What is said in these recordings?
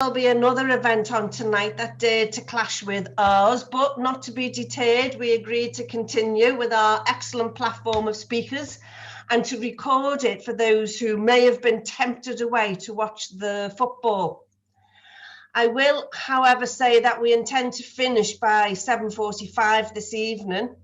There'll be another event on tonight that dared to clash with ours, but not to be deterred, we agreed to continue with our excellent platform of speakers and to record it for those who may have been tempted away to watch the football. I will, however, say that we intend to finish by 7:45 this evening.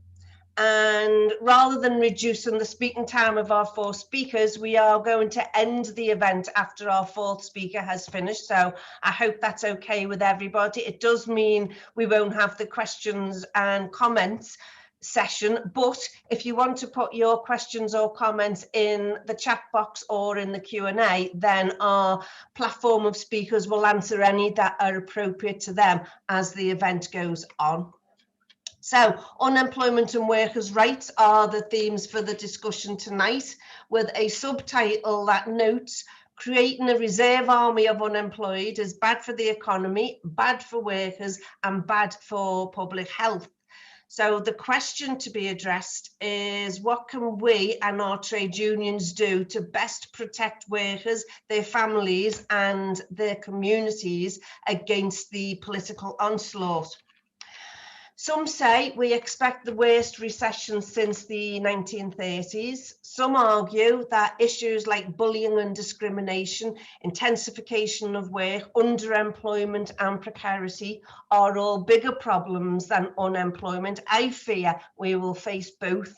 And rather than reducing the speaking time of our four speakers, we are going to end the event after our fourth speaker has finished. So I hope that's okay with everybody. It does mean we won't have the questions and comments session, but if you want to put your questions or comments in the chat box or in the Q&A, then our platform of speakers will answer any that are appropriate to them as the event goes on. So unemployment and workers' rights are the themes for the discussion tonight, with a subtitle that notes creating a reserve army of unemployed is bad for the economy, bad for workers and bad for public health. So the question to be addressed is, what can we and our trade unions do to best protect workers, their families and their communities against the political onslaught? Some say we expect the worst recession since the 1930s. Some argue that issues like bullying and discrimination, intensification of work, underemployment and precarity are all bigger problems than unemployment. I fear we will face both.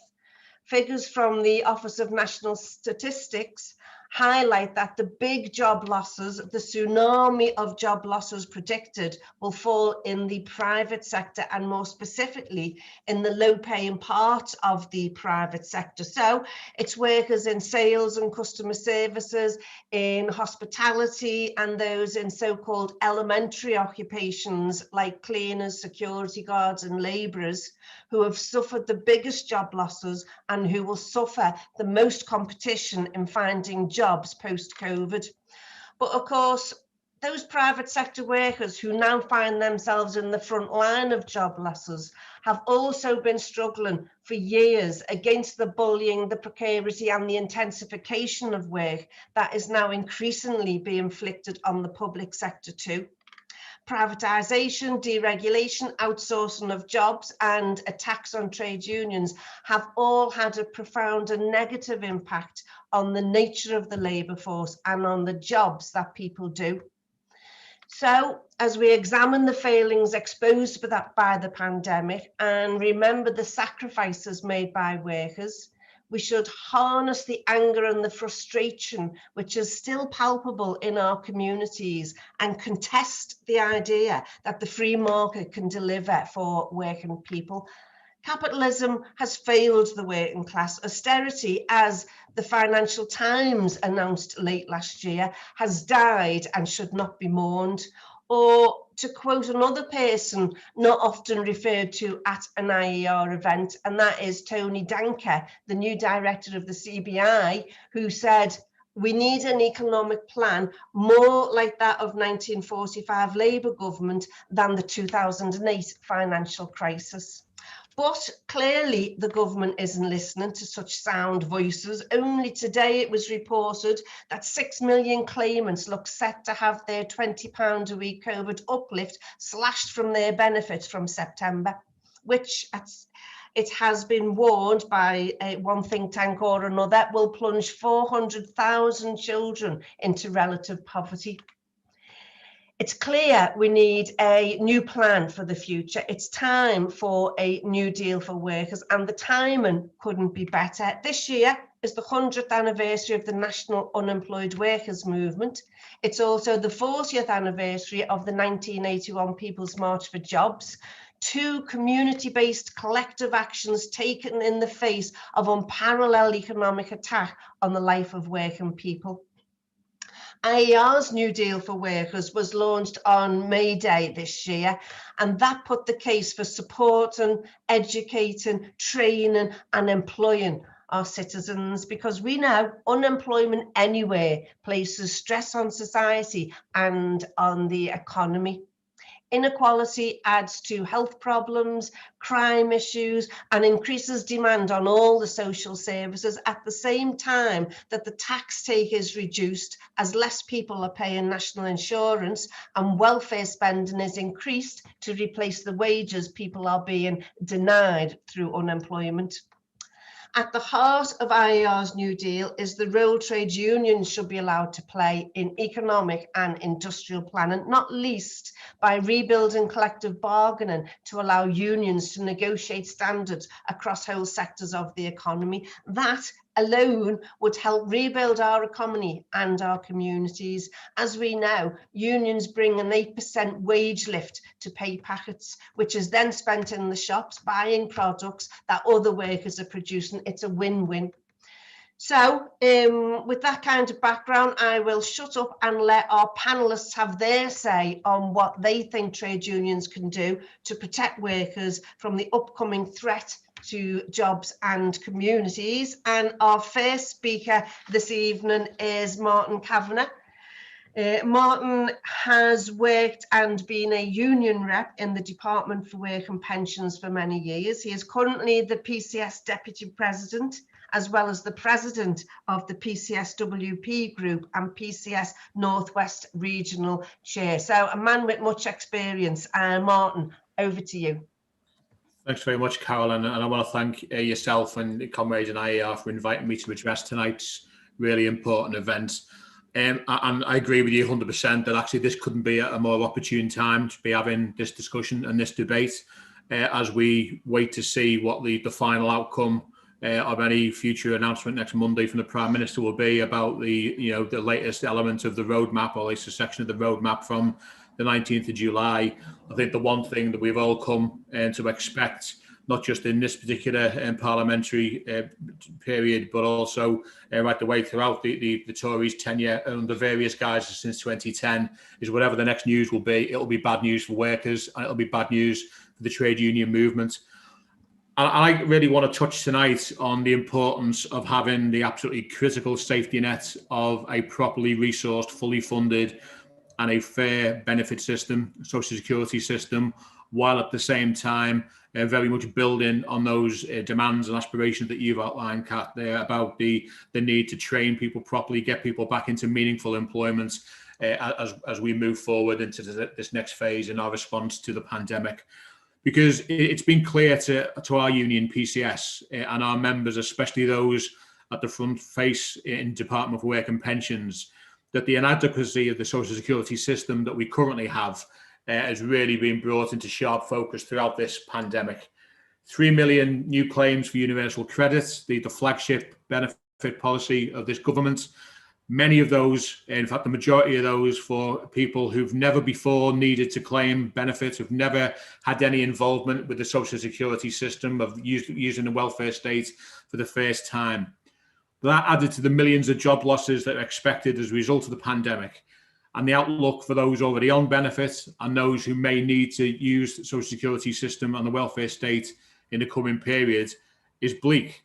Figures from the Office of National Statistics highlight that the big job losses, the tsunami of job losses predicted, will fall in the private sector and more specifically in the low-paying part of the private sector. So it's workers in sales and customer services, in hospitality, and those in so-called elementary occupations like cleaners, security guards and labourers who have suffered the biggest job losses and who will suffer the most competition in finding jobs post-COVID. But of course, those private sector workers who now find themselves in the front line of job losses have also been struggling for years against the bullying, the precarity and the intensification of work that is now increasingly being inflicted on the public sector too. Privatisation, deregulation, outsourcing of jobs and attacks on trade unions have all had a profound and negative impact on the nature of the labour force and on the jobs that people do. So, as we examine the failings exposed by the pandemic and remember the sacrifices made by workers, we should harness the anger and the frustration which is still palpable in our communities and contest the idea that the free market can deliver for working people. Capitalism has failed the working class. Austerity, as the Financial Times announced late last year, has died and should not be mourned. Or to quote another person not often referred to at an IER event, and that is Tony Danker, the new director of the CBI, who said, "We need an economic plan more like that of 1945 Labour government than the 2008 financial crisis." But clearly the government isn't listening to such sound voices. Only today it was reported that 6 million claimants look set to have their £20 a week COVID uplift slashed from their benefits from September, which it has been warned by one think tank or another will plunge 400,000 children into relative poverty. It's clear we need a new plan for the future. It's time for a new deal for workers, and the timing couldn't be better. This year is the 100th anniversary of the National Unemployed Workers Movement. It's also the 40th anniversary of the 1981 People's March for Jobs. Two community-based collective actions taken in the face of unparalleled economic attack on the life of working people. IER's New Deal for Workers was launched on May Day this year, and that put the case for supporting, educating, training and employing our citizens, because we know unemployment anywhere places stress on society and on the economy. Inequality adds to health problems, crime issues, and increases demand on all the social services at the same time that the tax take is reduced as less people are paying national insurance and welfare spending is increased to replace the wages people are being denied through unemployment. At the heart of IER's New Deal is the role trade unions should be allowed to play in economic and industrial planning, not least by rebuilding collective bargaining to allow unions to negotiate standards across whole sectors of the economy. That alone would help rebuild our economy and our communities. As we know, unions bring an 8% wage lift to pay packets, which is then spent in the shops buying products that other workers are producing. It's a win-win. So with that kind of background, I will shut up and let our panelists have their say on what they think trade unions can do to protect workers from the upcoming threat to jobs and communities. And our first speaker this evening is Martin Kavanagh. Martin has worked and been a union rep in the Department for Work and Pensions for many years. He is currently the PCS Deputy President, as well as the President of the PCSWP Group and PCS Northwest Regional Chair. So a man with much experience. Martin, over to you. Thanks very much, Carolyn, and I want to thank yourself and comrades in IER for inviting me to address tonight's really important event. And I agree with you 100% that actually this couldn't be a more opportune time to be having this discussion and this debate as we wait to see what the final outcome of any future announcement next Monday from the Prime Minister will be about the latest element of the roadmap, or at least a section of the roadmap from the 19th of July. I think the one thing that we've all come to expect, not just in this particular parliamentary period, but also right the way throughout the Tories' tenure under various guises since 2010, is whatever the next news will be, it'll be bad news for workers and it'll be bad news for the trade union movement. And I really want to touch tonight on the importance of having the absolutely critical safety net of a properly resourced, fully funded and a fair benefit system, social security system, while at the same time very much building on those demands and aspirations that you've outlined, Kat, there about the need to train people properly, get people back into meaningful employment as we move forward into this next phase in our response to the pandemic. Because it's been clear to our union, PCS, and our members, especially those at the front face in Department for Work and Pensions, that the inadequacy of the social security system that we currently have has really been brought into sharp focus throughout this pandemic. 3 million new claims for universal credit, the flagship benefit policy of this government. Many of those, in fact, the majority of those, for people who've never before needed to claim benefits, who've never had any involvement with the social security system, of using the welfare state for the first time. That added to the millions of job losses that are expected as a result of the pandemic. And the outlook for those already on benefits and those who may need to use the social security system and the welfare state in the coming period is bleak.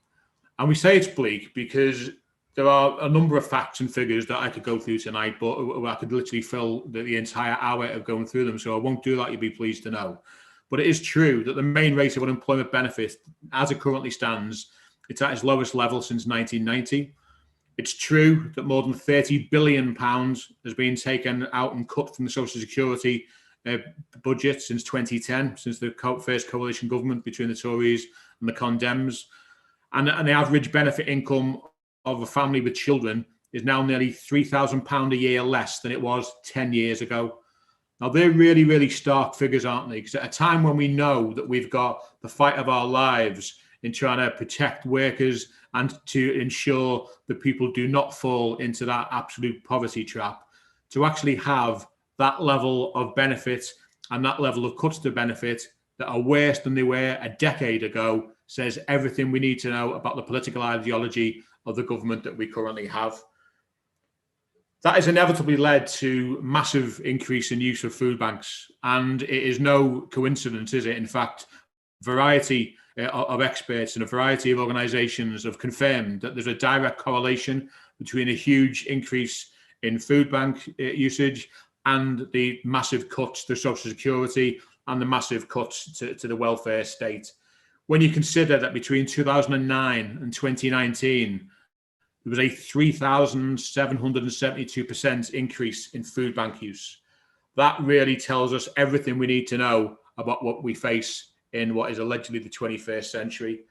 And we say it's bleak because there are a number of facts and figures that I could go through tonight, but I could literally fill the entire hour of going through them. So I won't do that, you'll be pleased to know. But it is true that the main rate of unemployment benefit, as it currently stands, it's at its lowest level since 1990. It's true that more than £30 billion has been taken out and cut from the social security budget since 2010, since the first coalition government between the Tories and the Condems. And the average benefit income of a family with children is now nearly £3,000 a year less than it was 10 years ago. Now, they're really, really stark figures, aren't they? Because at a time when we know that we've got the fight of our lives in trying to protect workers and to ensure that people do not fall into that absolute poverty trap, to actually have that level of benefit and that level of cuts to benefit that are worse than they were a decade ago says everything we need to know about the political ideology of the government that we currently have. That has inevitably led to massive increase in use of food banks. And it is no coincidence, is it? In fact, variety of experts and a variety of organisations have confirmed that there's a direct correlation between a huge increase in food bank usage and the massive cuts to social security and the massive cuts to the welfare state. When you consider that between 2009 and 2019, there was a 3,772% increase in food bank use. That really tells us everything we need to know about what we face in what is allegedly the 21st century.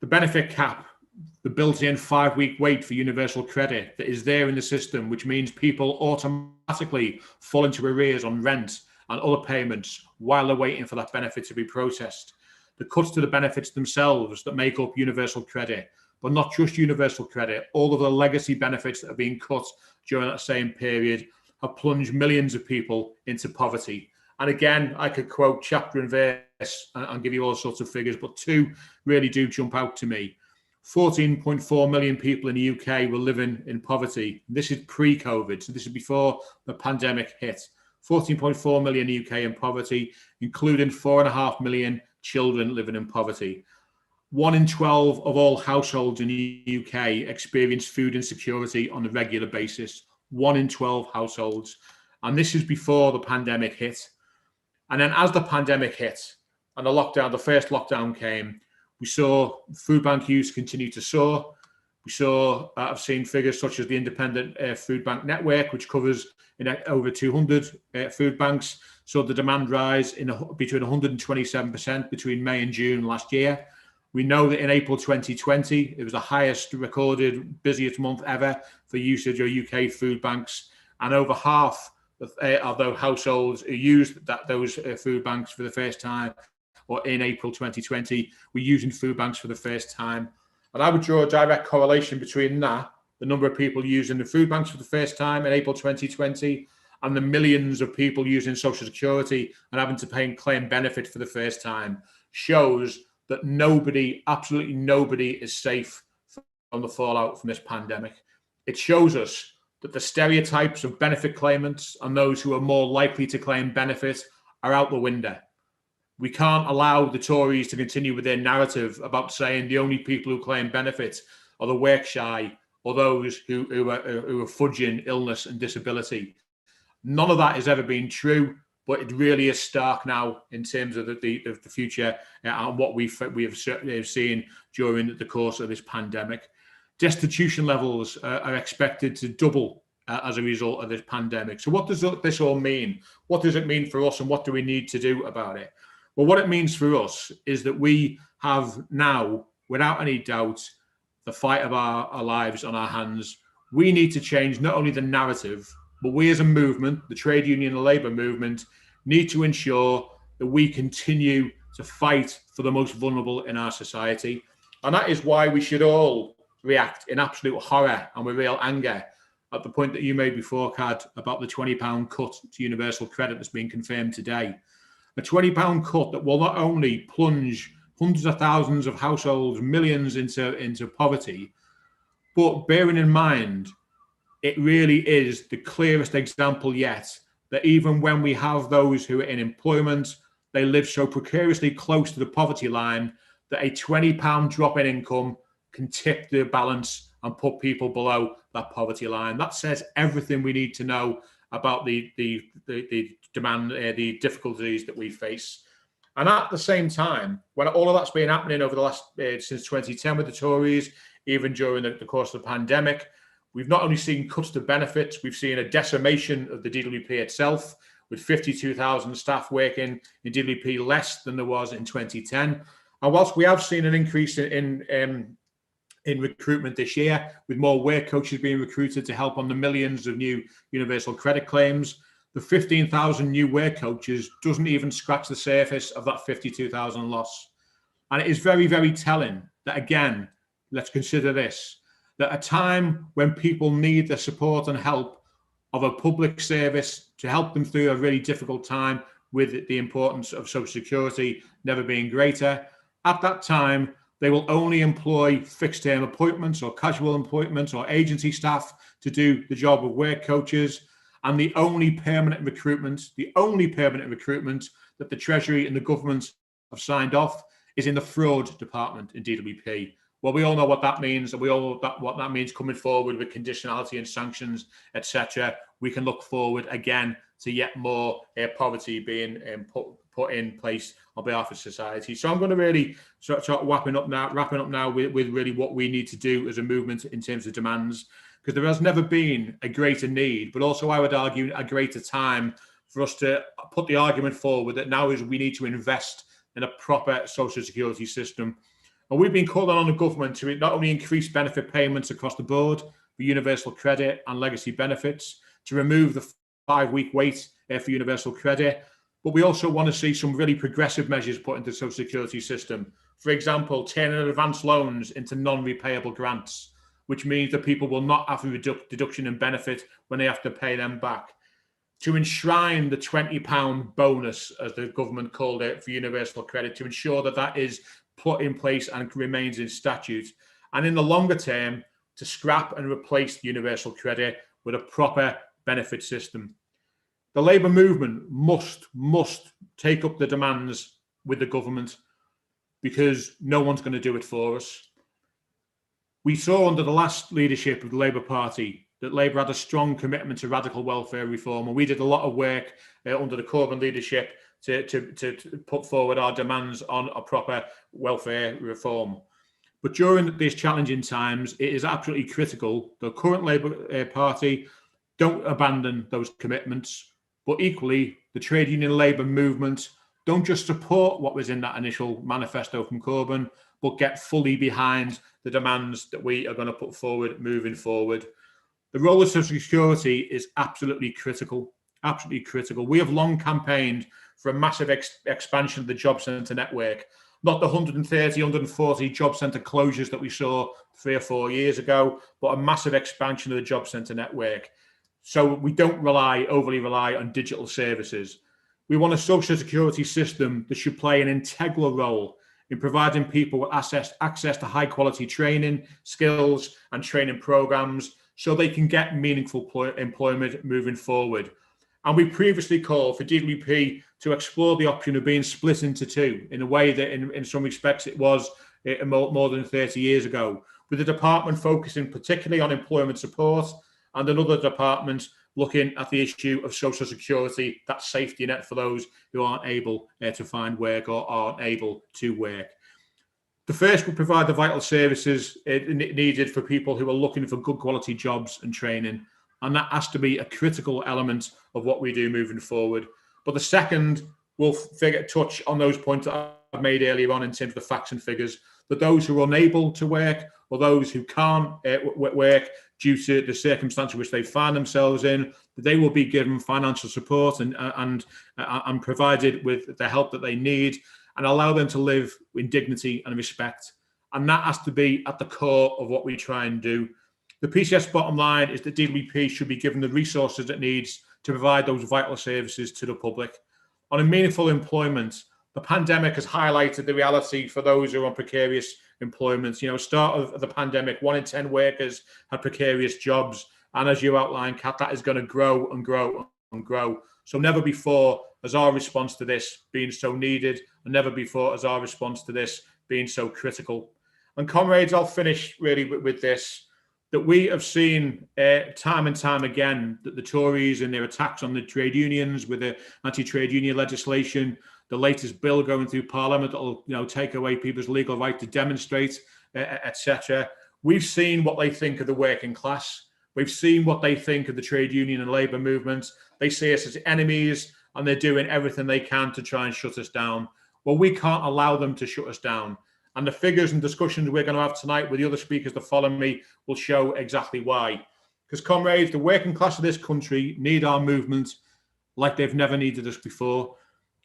The benefit cap, the built-in 5-week wait for universal credit that is there in the system, which means people automatically fall into arrears on rent and other payments while they're waiting for that benefit to be processed. The cuts to the benefits themselves that make up universal credit, but not just universal credit, all of the legacy benefits that are being cut during that same period have plunged millions of people into poverty. And again, I could quote chapter and verse and give you all sorts of figures, but two really do jump out to me. 14.4 million people in the UK were living in poverty. This is pre-COVID, so this is before the pandemic hit. 14.4 million in the UK in poverty, including 4.5 million children living in poverty. 1 in 12 of all households in the UK experience food insecurity on a regular basis. 1 in 12 households. And this is before the pandemic hit. And then as the pandemic hit and the first lockdown came, we saw food bank use continue to soar. We saw, I've seen figures such as the Independent Food Bank Network, which covers over 200 food banks, saw the demand rise between 127% between May and June last year. We know that in April 2020, it was the highest recorded, busiest month ever for usage of UK food banks. And over half of those households who used those food banks for the first time, or in April 2020, were using food banks for the first time. And I would draw a direct correlation between that, the number of people using the food banks for the first time in April 2020, and the millions of people using Social Security and having to pay and claim benefit for the first time, shows that nobody, absolutely nobody, is safe from the fallout from this pandemic. It shows us that the stereotypes of benefit claimants and those who are more likely to claim benefit are out the window. We can't allow the Tories to continue with their narrative about saying the only people who claim benefits are the work shy or those who are fudging illness and disability. None of that has ever been true, but it really is stark now in terms of the future and what we have seen during the course of this pandemic. Destitution levels are expected to double as a result of this pandemic. So what does this all mean? What does it mean for us, and what do we need to do about it? Well, what it means for us is that we have now, without any doubt, the fight of our lives on our hands. We need to change not only the narrative, but we as a movement, the trade union and labour movement, need to ensure that we continue to fight for the most vulnerable in our society. And that is why we should all react in absolute horror and with real anger at the point that you made before, Cad, about the £20 cut to universal credit that's been confirmed today. A £20 cut that will not only plunge hundreds of thousands of households, millions into poverty, but bearing in mind, it really is the clearest example yet that even when we have those who are in employment, they live so precariously close to the poverty line that a £20 drop in income can tip the balance and put people below that poverty line. That says everything we need to know about the demand, the difficulties that we face. And at the same time, when all of that's been happening over the last, since 2010 with the Tories, even during the course of the pandemic, we've not only seen cuts to benefits, we've seen a decimation of the DWP itself, with 52,000 staff working in DWP less than there was in 2010. And whilst we have seen an increase in recruitment this year, with more work coaches being recruited to help on the millions of new universal credit claims, the 15,000 new work coaches doesn't even scratch the surface of that 52,000 loss. And it is very, very telling that, again, let's consider this, that at a time when people need the support and help of a public service to help them through a really difficult time, with the importance of Social Security never being greater, at that time, they will only employ fixed-term appointments or casual appointments or agency staff to do the job of work coaches. And the only permanent recruitment that the Treasury and the government have signed off is in the fraud department in DWP. Well, we all know what that means, and we all know what that means coming forward with conditionality and sanctions, etc. we can look forward again to yet more poverty being put in place on behalf of society. So I'm going to really start wrapping up now with really what we need to do as a movement in terms of demands, because there has never been a greater need, but also I would argue a greater time for us to put the argument forward that now is we need to invest in a proper social security system. And we've been calling on the government to not only increase benefit payments across the board for universal credit and legacy benefits, to remove the 5-week wait for universal credit, but we also want to see some really progressive measures put into the social security system. For example, turning advanced loans into non-repayable grants, which means that people will not have a deduction in benefit when they have to pay them back. To enshrine the £20 bonus, as the government called it, for universal credit, to ensure that that is put in place and remains in statute. And in the longer term, to scrap and replace universal credit with a proper benefit system. The Labour movement must take up the demands with the government, because no one's going to do it for us. We saw under the last leadership of the Labour Party that Labour had a strong commitment to radical welfare reform, and we did a lot of work under the Corbyn leadership to put forward our demands on a proper welfare reform. But during these challenging times, it is absolutely critical the current Labour Party don't abandon those commitments, but equally the trade union Labour movement don't just support what was in that initial manifesto from Corbyn, but get fully behind the demands that we are going to put forward moving forward. The role of social security is absolutely critical, absolutely critical. We have long campaigned for a massive expansion of the job centre network, not the 130, 140 job centre closures that we saw 3 or 4 years ago, but a massive expansion of the job centre network. So we don't overly rely on digital services. We want a social security system that should play an integral role in providing people with access to high quality training, skills and training programs so they can get meaningful employment moving forward. And we previously called for DWP to explore the option of being split into two in a way that in some respects it was more than 30 years ago, with the department focusing particularly on employment support and another department looking at the issue of social security, that safety net for those who aren't able to find work or aren't able to work. The first will provide the vital services needed for people who are looking for good quality jobs and training. And that has to be a critical element of what we do moving forward. But the second will touch on those points that I've made earlier on in terms of the facts and figures, that those who are unable to work or those who can't work due to the circumstance in which they find themselves in, they will be given financial support and provided with the help that they need and allow them to live in dignity and respect. And that has to be at the core of what we try and do. The PCS bottom line is that DWP should be given the resources it needs to provide those vital services to the public. On a meaningful employment, the pandemic has highlighted the reality for those who are on precarious employment. Start of the pandemic, 1 in 10 workers had precarious jobs. And as you outlined, Kat, that is going to grow and grow and grow. So never before has our response to this been so needed, and never before has our response to this been so critical. And comrades, I'll finish really with this, that we have seen time and time again that the Tories and their attacks on the trade unions with the anti-trade union legislation, the latest bill going through Parliament that will take away people's legal right to demonstrate, etc. We've seen what they think of the working class. We've seen what they think of the trade union and labour movements. They see us as enemies and they're doing everything they can to try and shut us down. Well, we can't allow them to shut us down. And the figures and discussions we're going to have tonight with the other speakers that follow me will show exactly why. Because, comrades, the working class of this country need our movement like they've never needed us before.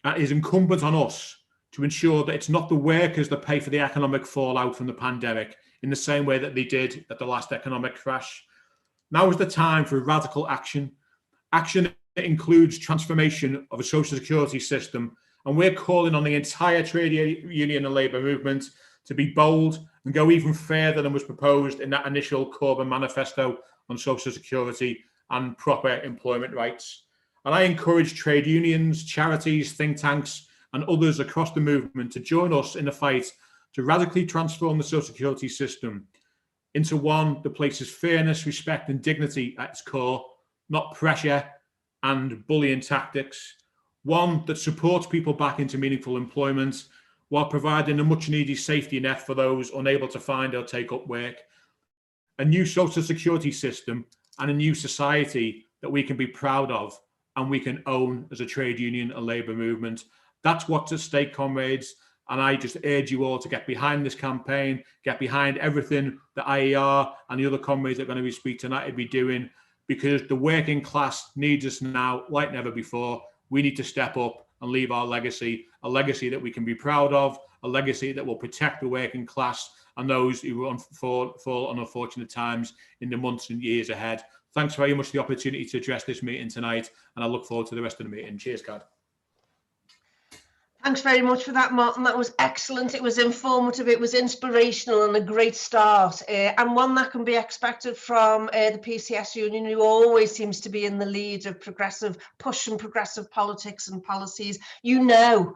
It is incumbent on us to ensure that it's not the workers that pay for the economic fallout from the pandemic in the same way that they did at the last economic crash. Now is the time for radical action. Action that includes transformation of a social security system. And we're calling on the entire trade union and labour movement to be bold and go even further than was proposed in that initial Corbyn manifesto on social security and proper employment rights. And I encourage trade unions, charities, think tanks, and others across the movement to join us in the fight to radically transform the social security system into one that places fairness, respect, and dignity at its core, not pressure and bullying tactics. One that supports people back into meaningful employment while providing a much needed safety net for those unable to find or take up work. A new social security system and a new society that we can be proud of and we can own as a trade union and labour movement. That's what's at stake, comrades. And I just urge you all to get behind this campaign, get behind everything that IER and the other comrades that are going to be speaking tonight will be doing, because the working class needs us now like never before. We need to step up and leave our legacy, a legacy that we can be proud of, a legacy that will protect the working class and those who fall on unfortunate times in the months and years ahead. Thanks very much for the opportunity to address this meeting tonight, and I look forward to the rest of the meeting. Cheers, Cad. Thanks very much for that, Martin. That was excellent. It was informative, it was inspirational, and a great start, and one that can be expected from the PCS union, who always seems to be in the lead of pushing progressive politics and policies. You know,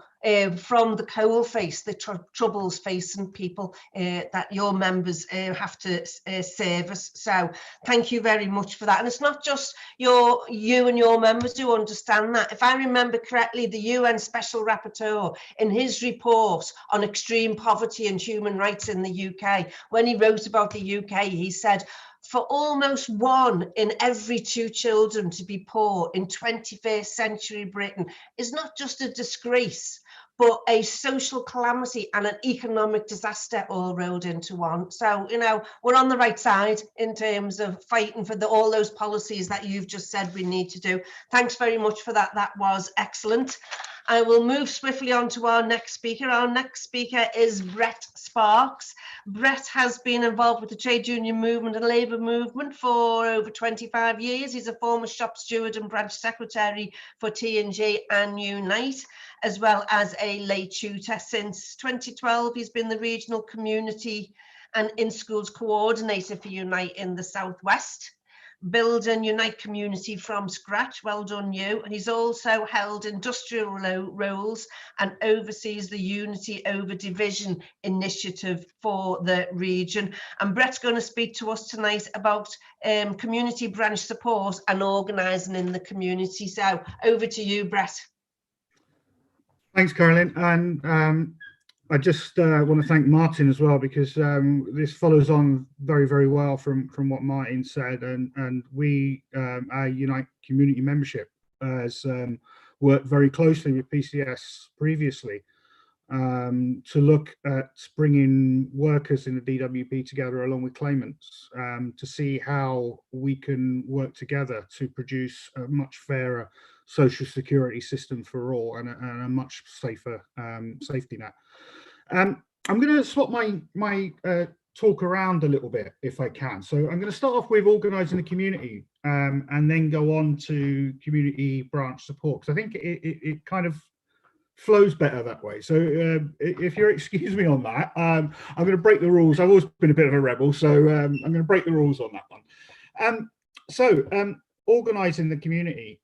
from the coalface, the troubles facing people that your members have to service. So thank you very much for that. And it's not just you and your members who understand that. If I remember correctly, the UN Special Rapporteur, in his report on extreme poverty and human rights in the UK, when he wrote about the UK, he said, for almost 1 in every 2 children to be poor in 21st century Britain is not just a disgrace, but a social calamity and an economic disaster all rolled into one. So, you know, we're on the right side in terms of fighting for all those policies that you've just said we need to do. Thanks very much for that. That was excellent. I will move swiftly on to our next speaker. Our next speaker is Brett Sparks. Brett has been involved with the trade union movement and labour movement for over 25 years. He's a former shop steward and branch secretary for T&G and Unite, as well as a lay tutor. Since 2012, he's been the regional community and in-schools coordinator for Unite in the Southwest. Build and unite community from scratch. Well done, you. And he's also held industrial roles and oversees the Unity Over Division initiative for the region. And Brett's going to speak to us tonight about community branch support and organising in the community. So over to you, Brett. Thanks, Carolyn. And I just want to thank Martin as well, because this follows on very, very well from what Martin said. And we, our Unite community membership, has worked very closely with PCS previously to look at bringing workers in the DWP together along with claimants to see how we can work together to produce a much fairer social security system for all and a much safer safety net. I'm going to swap my talk around a little bit if I can. So I'm going to start off with organising the community and then go on to community branch support, because I think it kind of flows better that way. So if you'll excuse me on that, I'm going to break the rules. I've always been a bit of a rebel, so I'm going to break the rules on that one. Organising the community.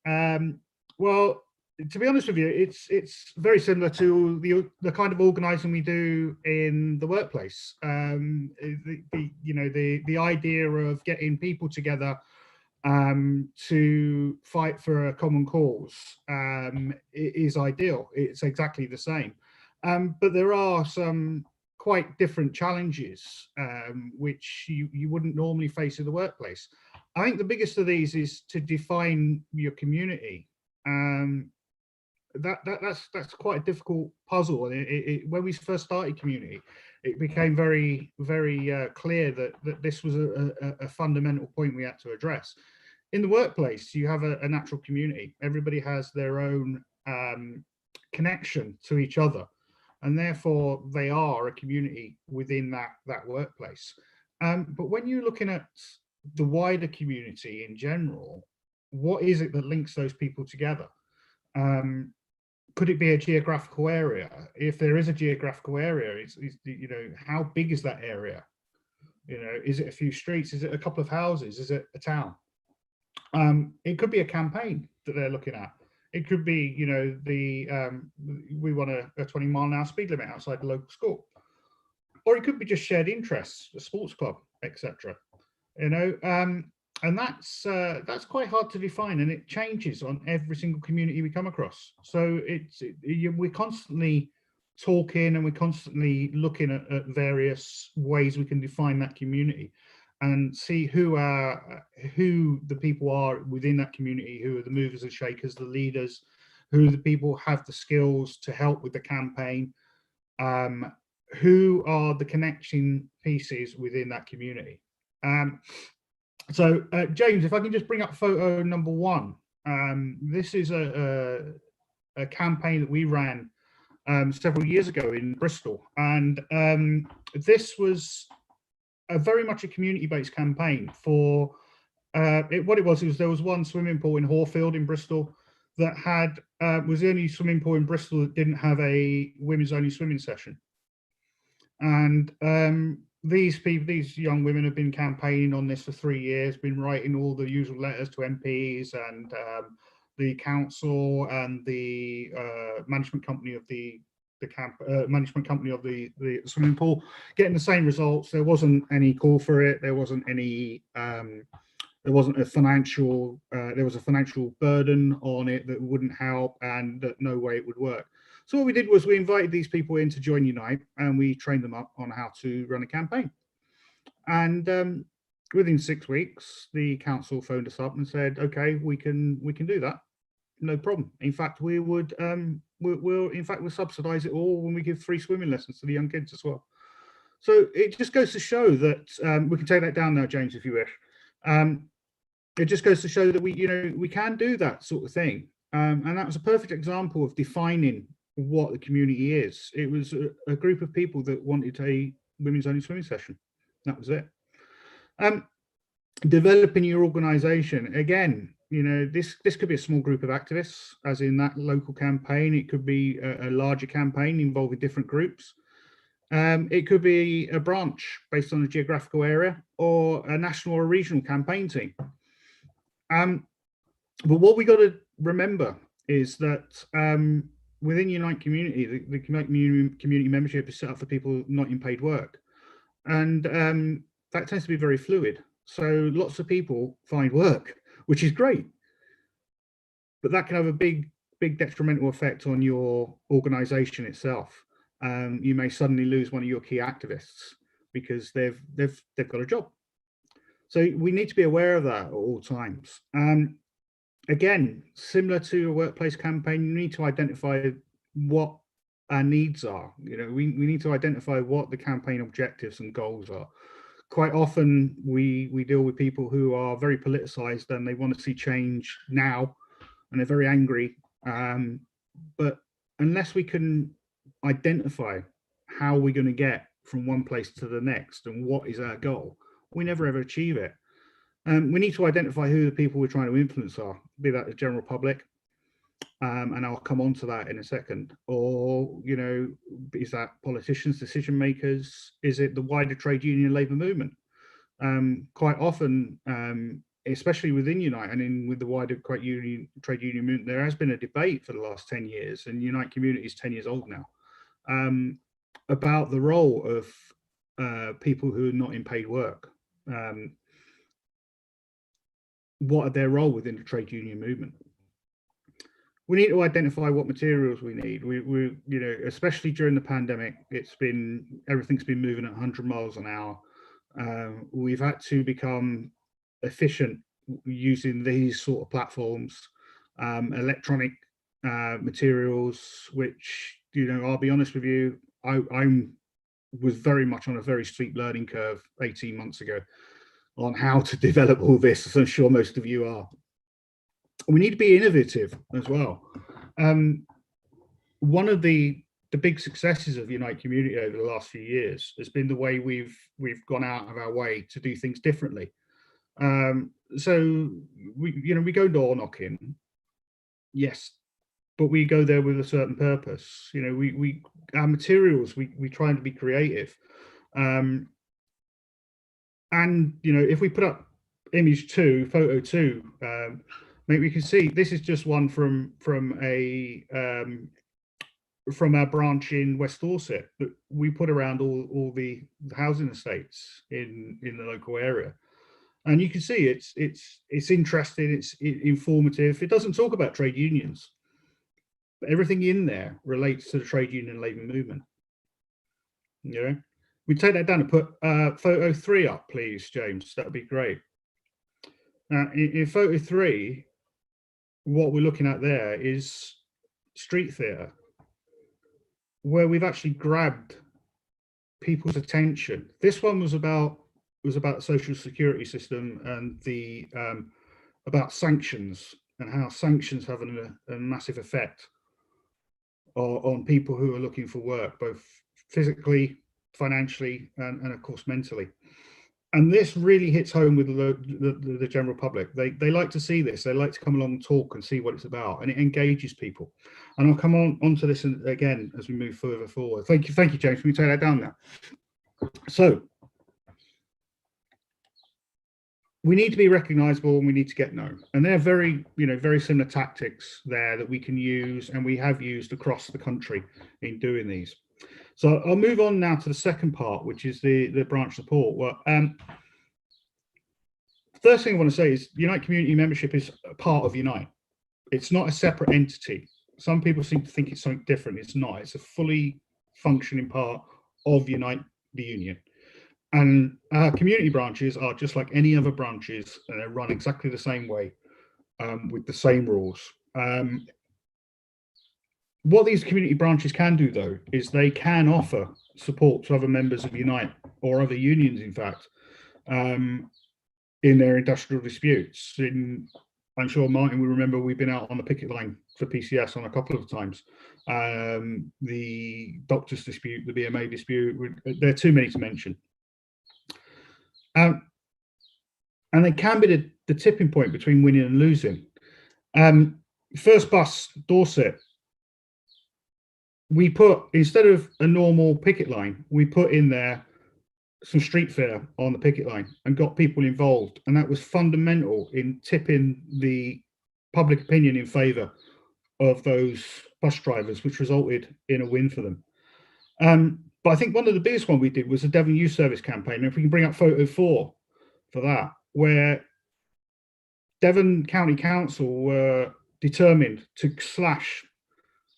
Well, to be honest with you, it's very similar to the kind of organising we do in the workplace. The idea of getting people together to fight for a common cause is ideal. It's exactly the same, but there are some quite different challenges which you wouldn't normally face in the workplace. I think the biggest of these is to define your community. That's quite a difficult puzzle, and when we first started community, it became very, very clear that this was a fundamental point we had to address. In the workplace, you have a natural community. Everybody has their own connection to each other, and therefore they are a community within that workplace. But when you're looking at the wider community in general, what is it that links those people together? Could it be a geographical area? If there is a geographical area, it's how big is that area? Is it a few streets? Is it a couple of houses? Is it a town? It could be a campaign that they're looking at. It could be, we want a 20-mile-an-hour speed limit outside the local school, or it could be just shared interests, a sports club, etc. and that's quite hard to define, and it changes on every single community we come across. So we're constantly talking, and we're constantly looking at various ways we can define that community and see who the people are within that community, who are the movers and shakers, the leaders, who the people have the skills to help with the campaign, who are the connection pieces within that community. So James, if I can just bring up photo number 1. This is a campaign that we ran several years ago in Bristol, and this was very much a community-based campaign for what it was there was one swimming pool in Horfield in Bristol that had was the only swimming pool in Bristol that didn't have a women's only swimming session. And these young women have been campaigning on this for 3 years, been writing all the usual letters to MPs and the council and the management company of the swimming pool, getting the same results. There wasn't any call for it. There wasn't any. There wasn't a financial. There was a financial burden on it that wouldn't help, and that no way it would work. So what we did was we invited these people in to join Unite, and we trained them up on how to run a campaign. And within 6 weeks, the council phoned us up and said, "Okay, we can do that, no problem. In fact, we'll subsidise it all when we give free swimming lessons to the young kids as well." So it just goes to show that we can take that down now, James, if you wish. It just goes to show that we can do that sort of thing, and that was a perfect example of defining what the community is. It was a group of people that wanted a women's only swimming session. That was it. Developing your organisation, again, this could be a small group of activists, as in that local campaign. It could be a larger campaign involving different groups. It could be a branch based on a geographical area, or a national or regional campaign team. But what we got to remember is that within Unite Community, the community membership is set up for people not in paid work, and that tends to be very fluid. So lots of people find work, which is great, but that can have a big detrimental effect on your organisation itself. You may suddenly lose one of your key activists because they've got a job. So we need to be aware of that at all times. Again, similar to a workplace campaign, you need to identify what our needs are. We need to identify what the campaign objectives and goals are. Quite often we deal with people who are very politicized, and they want to see change now, and they're very angry. But unless we can identify how we're going to get from one place to the next and what is our goal, we never ever achieve it. We need to identify who the people we're trying to influence are, be that the general public, and I'll come on to that in a second. Or, is that politicians, decision makers? Is it the wider trade union labour movement? Quite often, especially within Unite and with the wider trade union movement, there has been a debate for the last 10 years, and Unite Community is 10 years old now, about the role of people who are not in paid work. What are their role within the trade union movement? We need to identify what materials we need. We especially during the pandemic, everything's been moving at 100 miles an hour. We've had to become efficient using these sort of platforms, electronic materials, which, I'll be honest with you, I was very much on a very steep learning curve 18 months ago on how to develop all this, as I'm sure most of you are. We need to be innovative as well. One of the big successes of Unite Community over the last few years has been the way we've gone out of our way to do things differently. So we go door knocking, yes, but we go there with a certain purpose. Our materials, we try to be creative. And if we put up photo two, maybe we can see this is just one from our branch in West Dorset that we put around all the housing estates in the local area. And you can see it's interesting, it's informative. It doesn't talk about trade unions, but everything in there relates to the trade union labour movement. You know, we take that down and put photo 3 up, please, James. That'd be great. Now, in photo 3, what we're looking at there is street theatre, where we've actually grabbed people's attention. This one was about the social security system and the about sanctions and how sanctions have a massive effect on people who are looking for work, both physically, financially, and of course mentally. And this really hits home with the general public. They like to see this. They like to come along and talk and see what it's about, and it engages people. And I'll come on to this again as we move further forward. Thank you, James. Can we take that down now? So we need to be recognisable and we need to get known. And they're very similar tactics there that we can use and we have used across the country in doing these. So I'll move on now to the second part, which is the branch support. Well, first thing I want to say is Unite Community membership is a part of Unite. It's not a separate entity. Some people seem to think it's something different. It's not. It's a fully functioning part of Unite the Union. And our community branches are just like any other branches, and they run exactly the same way with the same rules. What these community branches can do, though, is they can offer support to other members of Unite or other unions, in fact, in their industrial disputes. I'm sure Martin will remember we've been out on the picket line for PCS on a couple of times. The doctors dispute, the BMA dispute, there are too many to mention. And they can be the tipping point between winning and losing. First Bus, Dorset, we put, instead of a normal picket line, we put in there some street fair on the picket line and got people involved. And that was fundamental in tipping the public opinion in favour of those bus drivers, which resulted in a win for them. But I think one of the biggest one we did was the Devon Youth Service campaign. And if we can bring up photo 4 for that, where Devon County Council were determined to slash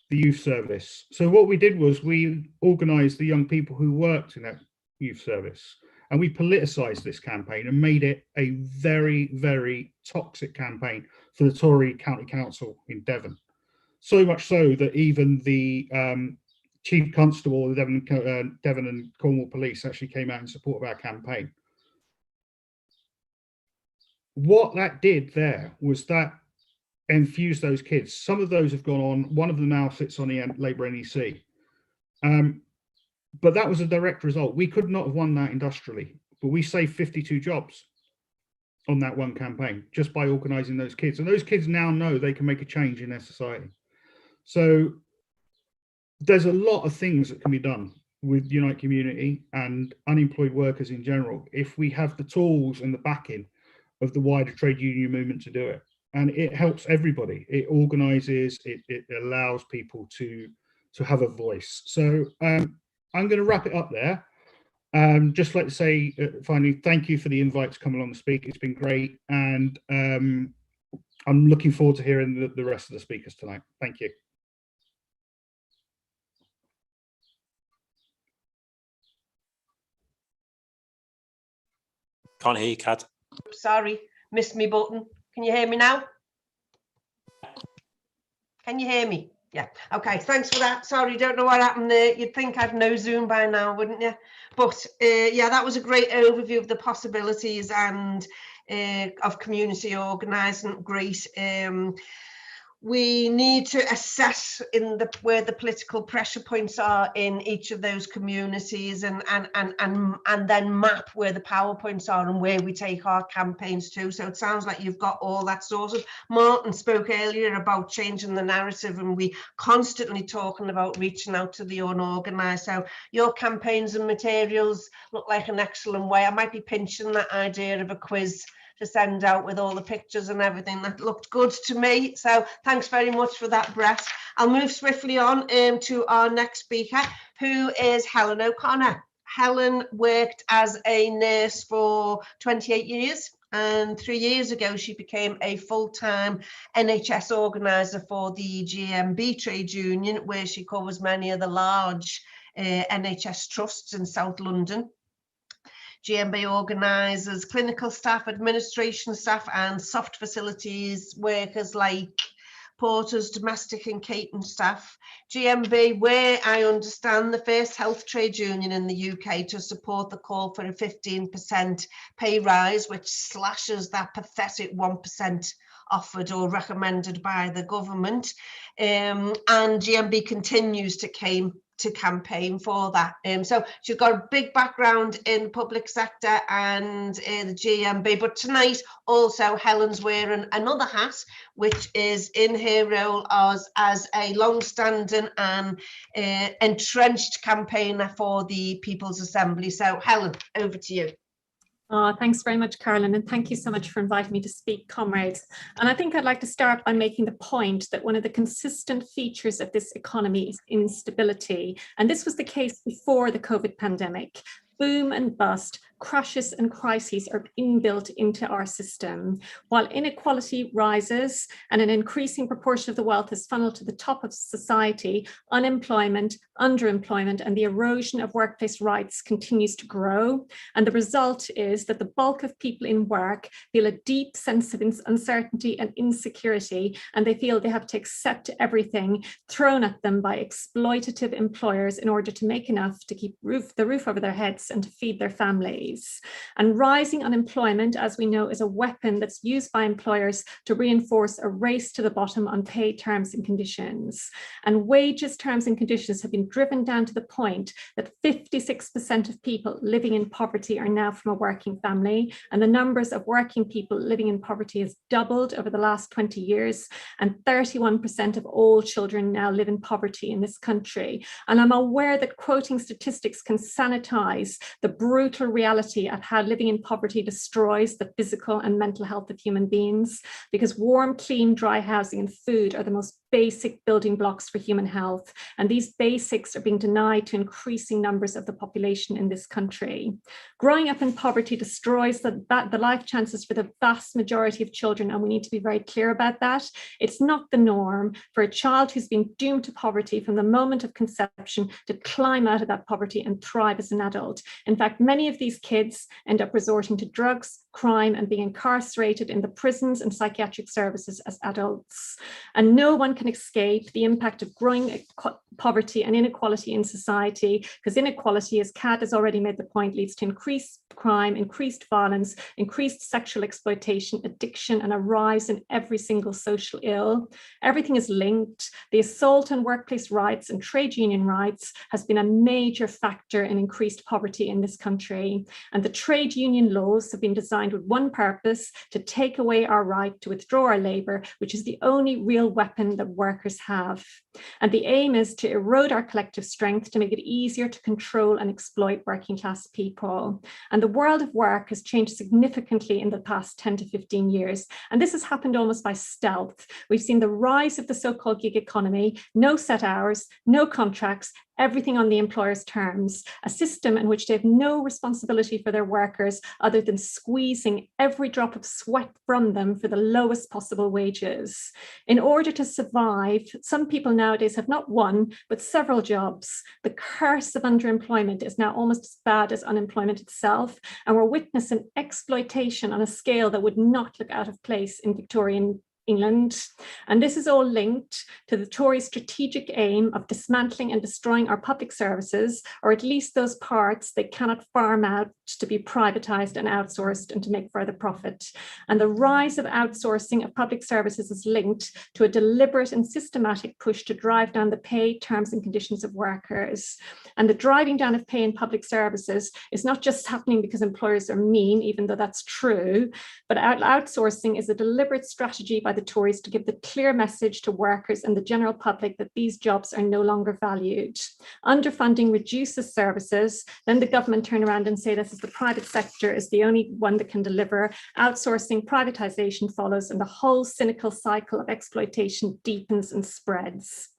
the youth service. So what we did was we organised the young people who worked in that youth service, and we politicised this campaign and made it a very, very toxic campaign for the Tory County Council in Devon. So much so that even the Chief Constable of the Devon and Cornwall Police actually came out in support of our campaign. What that did there was that infused those kids. Some of those have gone on. One of them now sits on the Labour NEC. But that was a direct result. We could not have won that industrially, but we saved 52 jobs on that one campaign just by organising those kids. And those kids now know they can make a change in their society. So there's a lot of things that can be done with Unite Community and unemployed workers in general if we have the tools and the backing of the wider trade union movement to do it. And it helps everybody. It organises, it allows people to have a voice. So I'm going to wrap it up there. Just like to say, finally, thank you for the invite to come along and speak. It's been great. And I'm looking forward to hearing the rest of the speakers tonight. Thank you. Can't hear you, Kat. Sorry, missed me button. Can you hear me now? Can you hear me? Yeah. Okay. Thanks for that. Sorry, don't know what happened there. You'd think I'd know Zoom by now, wouldn't you? But yeah, that was a great overview of the possibilities and of community organising. Great. We need to assess where the political pressure points are in each of those communities, and then map where the power points are and where we take our campaigns to. So it sounds like you've got all that sorted. Martin spoke earlier about changing the narrative, and we constantly talking about reaching out to the unorganised. So your campaigns and materials look like an excellent way. I might be pinching that idea of a quiz to send out with all the pictures and everything. That looked good to me. So thanks very much for that, Brett. I'll move swiftly on to our next speaker, who is Helen O'Connor. Helen worked as a nurse for 28 years and 3 years ago she became a full-time NHS organiser for the GMB trade union, where she covers many of the large NHS trusts in South London. GMB organises clinical staff, administration staff and soft facilities workers like porters, domestic and catering staff. GMB, where I understand the first health trade union in the UK to support the call for a 15% pay rise, which slashes that pathetic 1% offered or recommended by the government. And GMB continues to campaign for that. So she's got a big background in the public sector and the GMB, but tonight also Helen's wearing another hat, which is in her role as a long-standing and entrenched campaigner for the People's Assembly. So Helen, over to you. Thanks very much, Carolyn, and thank you so much for inviting me to speak, comrades. And I think I'd like to start by making the point that one of the consistent features of this economy is instability. And this was the case before the COVID pandemic. Boom and bust, crashes and crises are inbuilt into our system. While inequality rises and an increasing proportion of the wealth is funneled to the top of society, unemployment, underemployment, and the erosion of workplace rights continues to grow. And the result is that the bulk of people in work feel a deep sense of uncertainty and insecurity, and they feel they have to accept everything thrown at them by exploitative employers in order to make enough to keep the roof over their heads and to feed their families. And rising unemployment, as we know, is a weapon that's used by employers to reinforce a race to the bottom on pay terms and conditions. And wages, terms and conditions have been driven down to the point that 56% of people living in poverty are now from a working family. And the numbers of working people living in poverty has doubled over the last 20 years. And 31% of all children now live in poverty in this country. And I'm aware that quoting statistics can sanitize the brutal reality of how living in poverty destroys the physical and mental health of human beings, because warm, clean, dry housing and food are the most basic building blocks for human health. And these basics are being denied to increasing numbers of the population in this country. Growing up in poverty destroys the life chances for the vast majority of children, and we need to be very clear about that. It's not the norm for a child who's been doomed to poverty from the moment of conception to climb out of that poverty and thrive as an adult. In fact, many of these kids end up resorting to drugs, crime, and being incarcerated in the prisons and psychiatric services as adults. And no one can escape the impact of growing poverty and inequality in society, because inequality, as Kat has already made the point, leads to increased crime, increased violence, increased sexual exploitation, addiction, and a rise in every single social ill. Everything is linked. The assault on workplace rights and trade union rights has been a major factor in increased poverty in this country. And the trade union laws have been designed with one purpose: to take away our right to withdraw our labour, which is the only real weapon that workers have. And the aim is to erode our collective strength to make it easier to control and exploit working class people. And the world of work has changed significantly in the past 10 to 15 years. And this has happened almost by stealth. We've seen the rise of the so-called gig economy, no set hours, no contracts, everything on the employer's terms, a system in which they have no responsibility for their workers other than squeezing every drop of sweat from them for the lowest possible wages. In order to survive, some people nowadays have not one, but several jobs. The curse of underemployment is now almost as bad as unemployment itself, and we're witnessing exploitation on a scale that would not look out of place in Victorian England. And this is all linked to the Tories' strategic aim of dismantling and destroying our public services, or at least those parts they cannot farm out to be privatised and outsourced and to make further profit. And the rise of outsourcing of public services is linked to a deliberate and systematic push to drive down the pay, terms and conditions of workers. And the driving down of pay in public services is not just happening because employers are mean, even though that's true, but outsourcing is a deliberate strategy by the Tories to give the clear message to workers and the general public that these jobs are no longer valued. Underfunding reduces services, then the government turn around and say this is the private sector is the only one that can deliver. Outsourcing, privatisation follows, and the whole cynical cycle of exploitation deepens and spreads.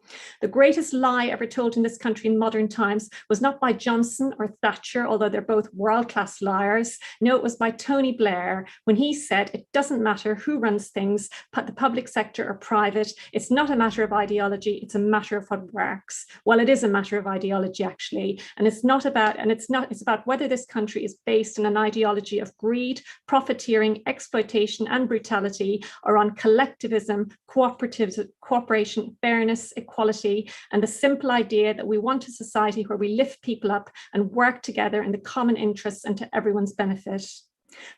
The greatest lie ever told in this country in modern times was not by Johnson or Thatcher, although they're both world-class liars. No, it was by Tony Blair when he said, it doesn't matter who runs things, the public sector or private. It's not a matter of ideology, it's a matter of what works. Well, it is a matter of ideology, actually. And it's about whether this country is based on an ideology of greed, profiteering, exploitation, and brutality, or on collectivism, cooperation, fairness, equality, and the simple idea that we want a society where we lift people up and work together in the common interests and to everyone's benefit.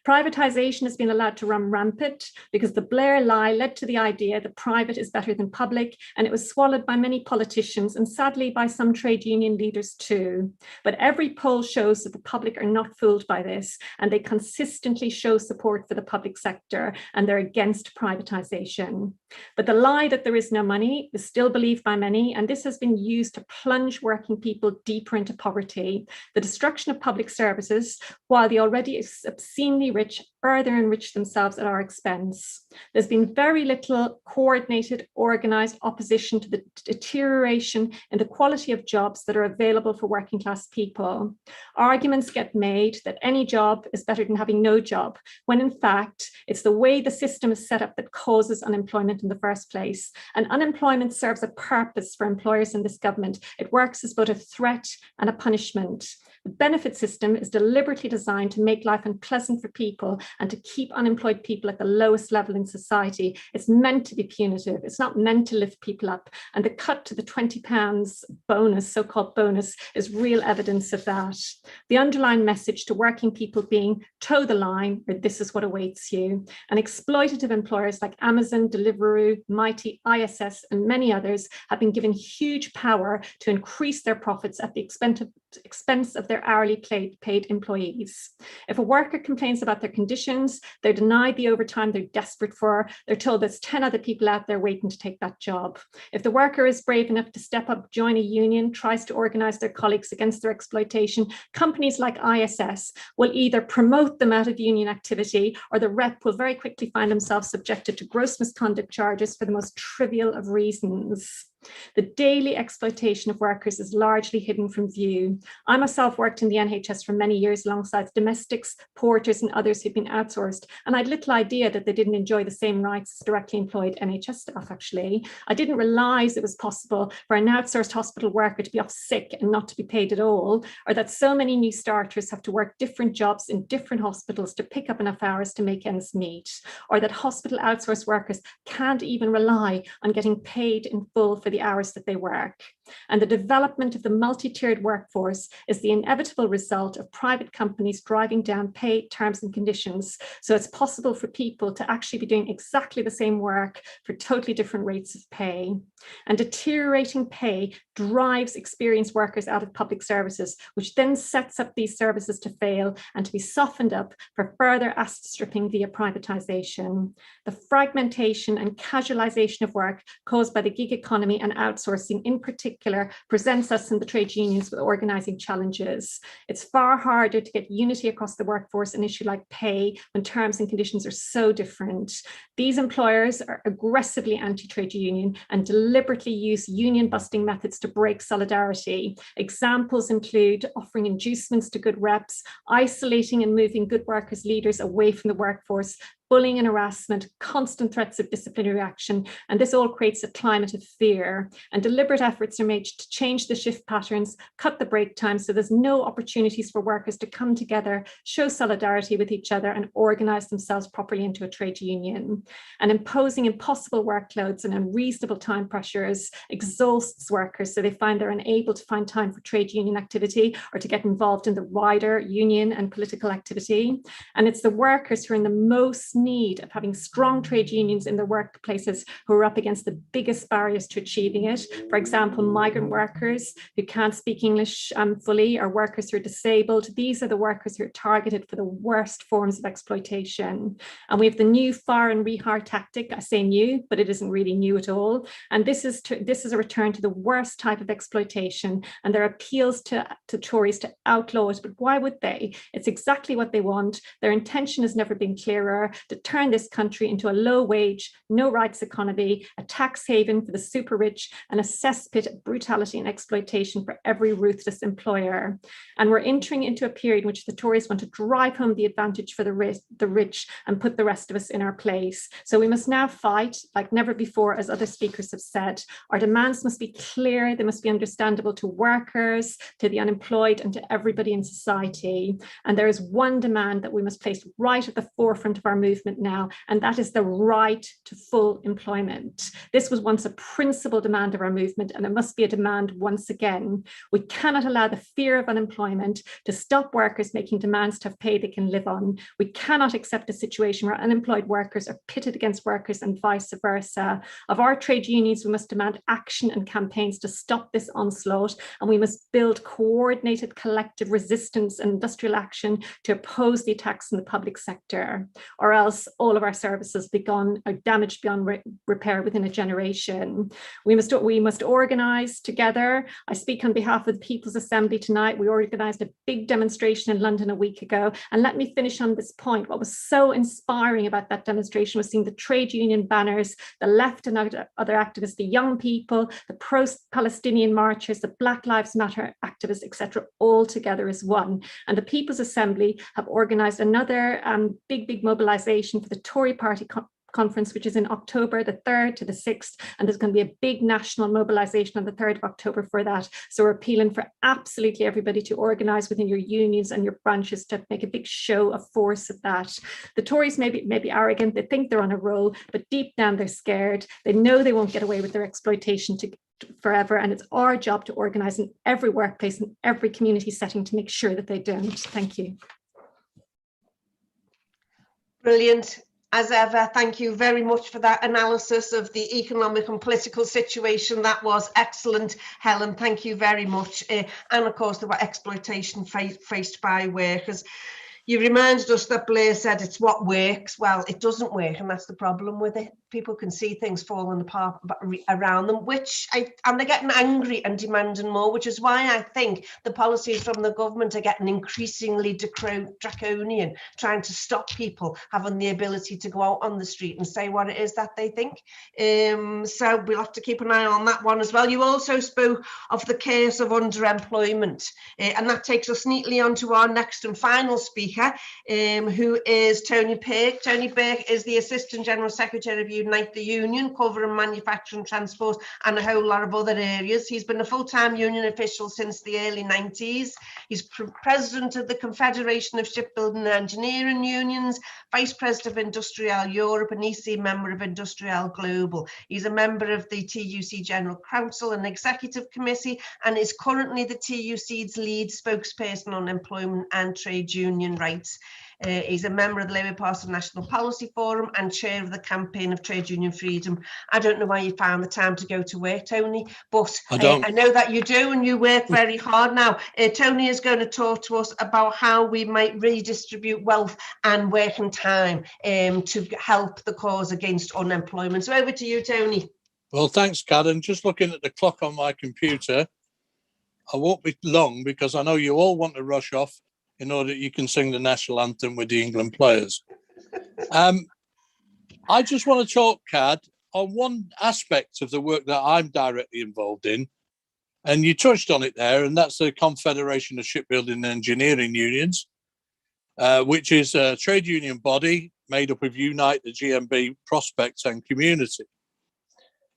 Privatization has been allowed to run rampant because the Blair lie led to the idea that private is better than public, and it was swallowed by many politicians and sadly by some trade union leaders too. But every poll shows that the public are not fooled by this, and they consistently show support for the public sector, and they're against privatization. But the lie that there is no money is still believed by many, and this has been used to plunge working people deeper into poverty. The destruction of public services, while the already obscenely rich further enrich themselves at our expense. There's been very little coordinated, organized opposition to the deterioration in the quality of jobs that are available for working class people. Arguments get made that any job is better than having no job, when in fact, it's the way the system is set up that causes unemployment in the first place. And unemployment serves a purpose for employers in this government. It works as both a threat and a punishment. The benefit system is deliberately designed to make life unpleasant for people and to keep unemployed people at the lowest level in society. It's meant to be punitive. It's not meant to lift people up. And the cut to the £20 bonus, so-called bonus, is real evidence of that. The underlying message to working people being toe the line, or this is what awaits you. And exploitative employers like Amazon, Deliveroo, Mighty, ISS, and many others have been given huge power to increase their profits at the expense of their hourly paid employees. If a worker complains about their conditions, they're denied the overtime they're desperate for. They're told there's 10 other people out there waiting to take that job. If the worker is brave enough to step up, join a union, tries to organize their colleagues against their exploitation, companies like ISS will either promote them out of union activity, or the rep will very quickly find themselves subjected to gross misconduct charges for the most trivial of reasons. The daily exploitation of workers is largely hidden from view. I myself worked in the NHS for many years alongside domestics, porters, and others who'd been outsourced, and I had little idea that they didn't enjoy the same rights as directly employed NHS staff, actually. I didn't realise it was possible for an outsourced hospital worker to be off sick and not to be paid at all, or that so many new starters have to work different jobs in different hospitals to pick up enough hours to make ends meet, or that hospital outsourced workers can't even rely on getting paid in full for the hours that they work. And the development of the multi-tiered workforce is the inevitable result of private companies driving down pay terms and conditions. So it's possible for people to actually be doing exactly the same work for totally different rates of pay. And deteriorating pay drives experienced workers out of public services, which then sets up these services to fail and to be softened up for further asset stripping via privatization. The fragmentation and casualization of work caused by the gig economy and outsourcing in particular presents us in the trade unions with organizing challenges. It's far harder to get unity across the workforce an issue like pay when terms and conditions are so different. These employers are aggressively anti-trade union and deliberately use union busting methods to break solidarity. Examples include offering inducements to good reps, isolating and moving good workers' leaders away from the workforce, bullying and harassment, constant threats of disciplinary action, and this all creates a climate of fear. And deliberate efforts are made to change the shift patterns, cut the break time, so there's no opportunities for workers to come together, show solidarity with each other, and organize themselves properly into a trade union. And imposing impossible workloads and unreasonable time pressures exhausts workers, so they find they're unable to find time for trade union activity or to get involved in the wider union and political activity. And it's the workers who are in the most need of having strong trade unions in their workplaces who are up against the biggest barriers to achieving it. For example, migrant workers who can't speak English fully, or workers who are disabled. These are the workers who are targeted for the worst forms of exploitation. And we have the new fire and rehire tactic. I say new, but it isn't really new at all. And this is a return to the worst type of exploitation. And there are appeals to Tories to outlaw it, but why would they? It's exactly what they want. Their intention has never been clearer. to turn this country into a low-wage, no-rights economy, a tax haven for the super rich, and a cesspit of brutality and exploitation for every ruthless employer. And we're entering into a period in which the Tories want to drive home the advantage for the rich and put the rest of us in our place. So we must now fight like never before, as other speakers have said. Our demands must be clear, they must be understandable to workers, to the unemployed, and to everybody in society. And there is one demand that we must place right at the forefront of our movement now, and that is the right to full employment. This was once a principal demand of our movement, and it must be a demand once again. We cannot allow the fear of unemployment to stop workers making demands to have pay they can live on. We cannot accept a situation where unemployed workers are pitted against workers and vice versa. Of our trade unions, we must demand action and campaigns to stop this onslaught, and we must build coordinated collective resistance and industrial action to oppose the attacks in the public sector, or else all of our services be gone or damaged beyond repair within a generation. We must organise together. I speak on behalf of the People's Assembly tonight. We organised a big demonstration in London a week ago, and let me finish on this point. What was so inspiring about that demonstration was seeing the trade union banners, the left and other activists, the young people, the pro-Palestinian marchers, the Black Lives Matter activists, etc., all together as one. And the People's Assembly have organised another big mobilisation for the Tory party conference, which is in October the 3rd to the 6th, and there's going to be a big national mobilisation on the 3rd of October for that. So we're appealing for absolutely everybody to organise within your unions and your branches to make a big show of force of that. The Tories may be arrogant, they think they're on a roll, but deep down they're scared. They know they won't get away with their exploitation forever, and it's our job to organise in every workplace and every community setting to make sure that they don't. Thank you. Brilliant. As ever, thank you very much for that analysis of the economic and political situation. That was excellent, Helen. Thank you very much. And of course, there were exploitation faced by workers. You reminded us that Blair said it's what works. Well, it doesn't work, and that's the problem with it. People can see things falling apart around them, and they're getting angry and demanding more, which is why I think the policies from the government are getting increasingly draconian, trying to stop people having the ability to go out on the street and say what it is that they think. So we'll have to keep an eye on that one as well. You also spoke of the case of underemployment, and that takes us neatly on to our next and final speaker, who is Tony Burke. Tony Burke is the Assistant General Secretary of Unite the Union, covering manufacturing, transport and a whole lot of other areas. He's been a full-time union official since the early 90s. He's president of the Confederation of Shipbuilding and Engineering Unions, vice president of Industrial Europe, and EC member of Industrial Global. He's a member of the TUC General Council and Executive Committee, and is currently the TUC's lead spokesperson on employment and trade union rights. He's a member of the Labour Party National Policy Forum and chair of the Campaign of Trade Union Freedom. I don't know why you found the time to go to work, Tony, but I know that you do, and you work very hard now. Tony is going to talk to us about how we might redistribute wealth and working time to help the cause against unemployment. So over to you, Tony. Well, thanks, Karen. Just looking at the clock on my computer, I won't be long because I know you all want to rush off in order that you can sing the national anthem with the England players. I just want to talk, Cad, on one aspect of the work that I'm directly involved in, and you touched on it there, and that's the Confederation of Shipbuilding and Engineering Unions, which is a trade union body made up of Unite, the GMB, Prospects and Community.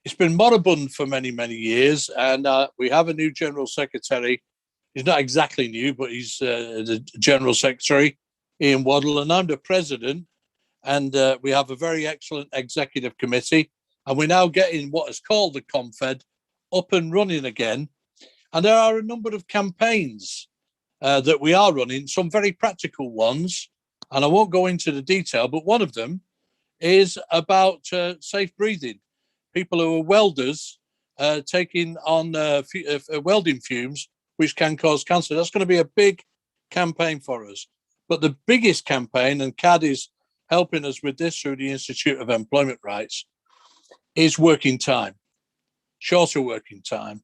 It's been moribund for many, many years, and we have a new General Secretary. He's not exactly new, but he's the General Secretary, Ian Waddle, and I'm the President. And we have a very excellent Executive Committee. And we're now getting what is called the Confed up and running again. And there are a number of campaigns that we are running, some very practical ones. And I won't go into the detail, but one of them is about safe breathing. People who are welders taking on welding fumes, which can cause cancer. That's going to be a big campaign for us. But the biggest campaign, and CAD is helping us with this through the Institute of Employment Rights, is working time, shorter working time.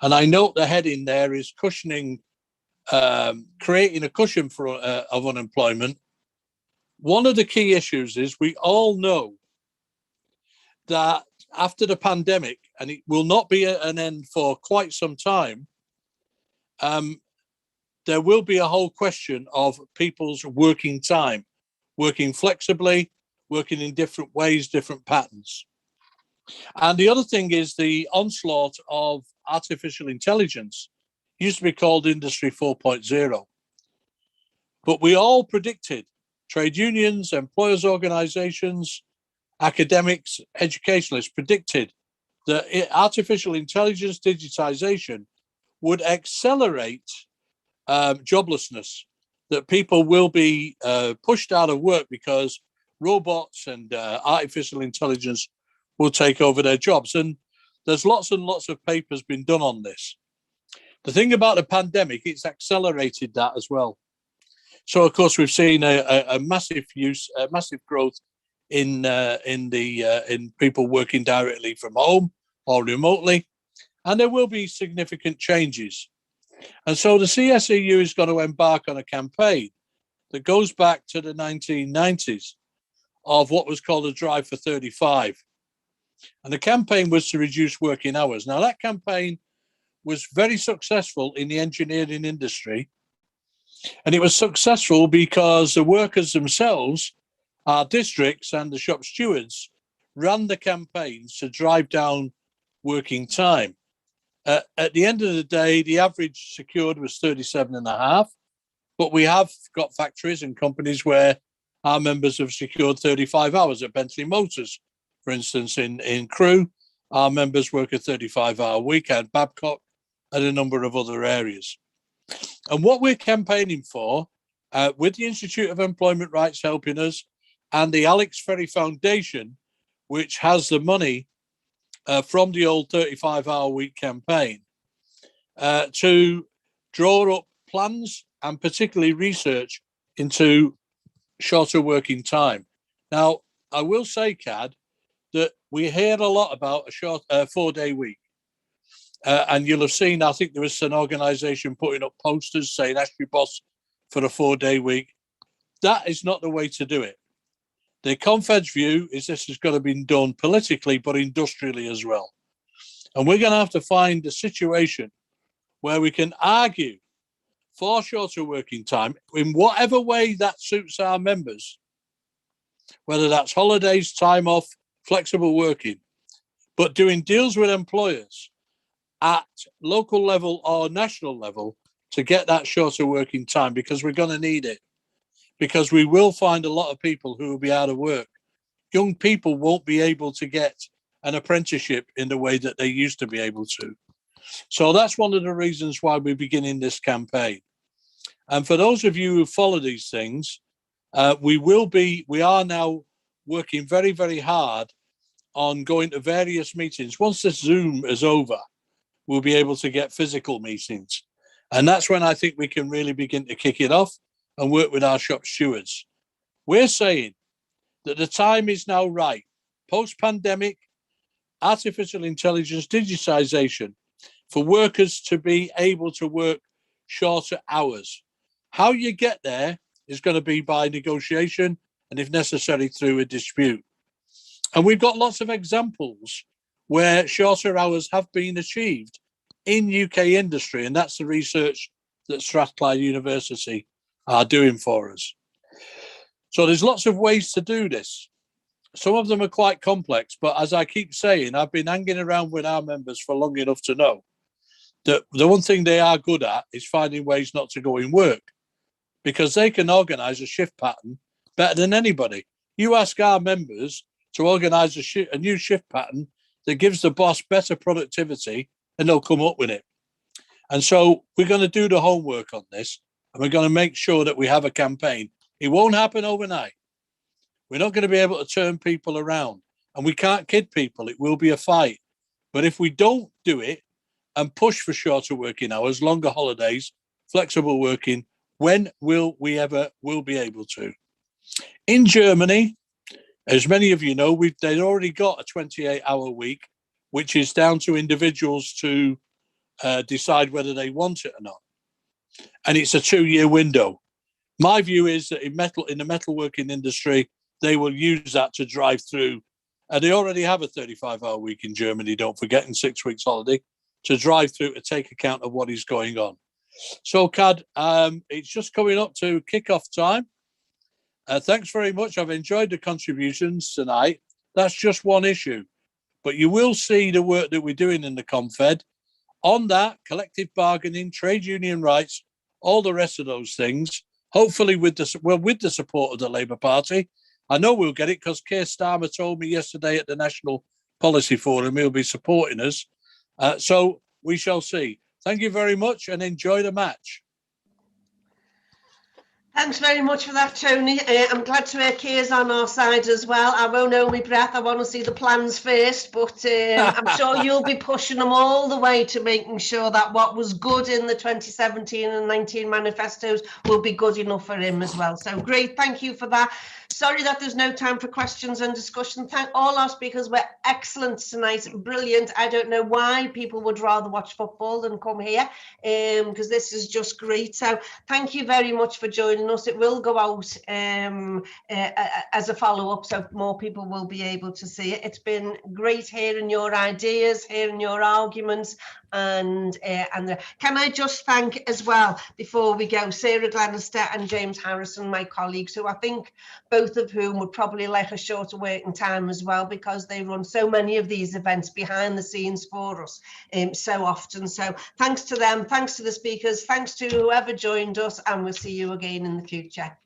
And I note the heading there is cushioning, creating a cushion for of unemployment one of the key issues is we all know that after the pandemic, and it will not be an end for quite some time, there will be a whole question of people's working time, working flexibly, working in different ways, different patterns. And the other thing is the onslaught of artificial intelligence. It used to be called Industry 4.0. But we all predicted, trade unions, employers' organizations, academics, educationalists predicted that artificial intelligence digitization would accelerate joblessness, that people will be pushed out of work because robots and artificial intelligence will take over their jobs. And there's lots and lots of papers been done on this. The thing about the pandemic, it's accelerated that as well. So, of course, we've seen a massive growth in people working directly from home or remotely, and there will be significant changes. And so the CSEU is going to embark on a campaign that goes back to the 1990s of what was called a Drive for 35. And the campaign was to reduce working hours. Now, that campaign was very successful in the engineering industry. And it was successful because the workers themselves, our districts and the shop stewards, ran the campaigns to drive down working time. At the end of the day, the average secured was 37.5, but we have got factories and companies where our members have secured 35 hours. At Bentley Motors, for instance, in Crewe, our members work a 35-hour week, and Babcock, and a number of other areas. And what we're campaigning for, with the Institute of Employment Rights helping us, and the Alex Ferry Foundation, which has the money from the old 35-hour week campaign, to draw up plans and particularly research into shorter working time. Now, I will say, Cad, that we hear a lot about a 4-day week. And you'll have seen, I think there was an organisation putting up posters saying, ask your boss for a 4-day week. That is not the way to do it. The Confed's view is this has got to be done politically, but industrially as well. And we're going to have to find a situation where we can argue for shorter working time in whatever way that suits our members, whether that's holidays, time off, flexible working, but doing deals with employers at local level or national level to get that shorter working time, because we're going to need it, because we will find a lot of people who will be out of work. Young people won't be able to get an apprenticeship in the way that they used to be able to. So that's one of the reasons why we're beginning this campaign. And for those of you who follow these things, we are now working very, very hard on going to various meetings. Once this Zoom is over, we'll be able to get physical meetings. And that's when I think we can really begin to kick it off and work with our shop stewards. We're saying that the time is now right, post-pandemic, artificial intelligence, digitization, for workers to be able to work shorter hours. How you get there is going to be by negotiation and, if necessary, through a dispute. And we've got lots of examples where shorter hours have been achieved in UK industry, and that's the research that Strathclyde University are doing for us. So there's lots of ways to do this. Some of them are quite complex, but as I keep saying, I've been hanging around with our members for long enough to know that the one thing they are good at is finding ways not to go in work, because they can organise a shift pattern better than anybody. You ask our members to organise a new shift pattern that gives the boss better productivity, and they'll come up with it. And so we're going to do the homework on this, and we're going to make sure that we have a campaign. It won't happen overnight. We're not going to be able to turn people around, and we can't kid people. It will be a fight. But if we don't do it and push for shorter working hours, longer holidays, flexible working, when will we ever be able to? In Germany, as many of you know, they've already got a 28-hour week, which is down to individuals to decide whether they want it or not. And it's a 2-year window. My view is that in the metalworking industry, they will use that to drive through. And they already have a 35-hour week in Germany, don't forget, and 6 weeks holiday, to drive through to take account of what is going on. So, Cad, it's just coming up to kick-off time. Thanks very much. I've enjoyed the contributions tonight. That's just one issue. But you will see the work that we're doing in the Confed. On that, collective bargaining, trade union rights, all the rest of those things, hopefully with the support of the Labour Party. I know we'll get it because Keir Starmer told me yesterday at the National Policy Forum he'll be supporting us. So we shall see. Thank you very much and enjoy the match. Thanks very much for that, Tony. I'm glad to hear Keir's on our side as well. I won't hold my breath. I want to see the plans first, but I'm sure you'll be pushing them all the way to making sure that what was good in the 2017 and 19 manifestos will be good enough for him as well. So great. Thank you for that. Sorry that there's no time for questions and discussion. Thank all our speakers were excellent tonight, brilliant. I don't know why people would rather watch football than come here, because this is just great. So thank you very much for joining us. It will go out as a follow-up, so more people will be able to see it. It's been great hearing your ideas, hearing your arguments, and can I just thank as well, before we go, Sarah Glenister and James Harrison, my colleagues, who I think both of whom would probably like a shorter working time as well, because they run so many of these events behind the scenes for us so often. So thanks to them, thanks to the speakers, thanks to whoever joined us, and we'll see you again in the future.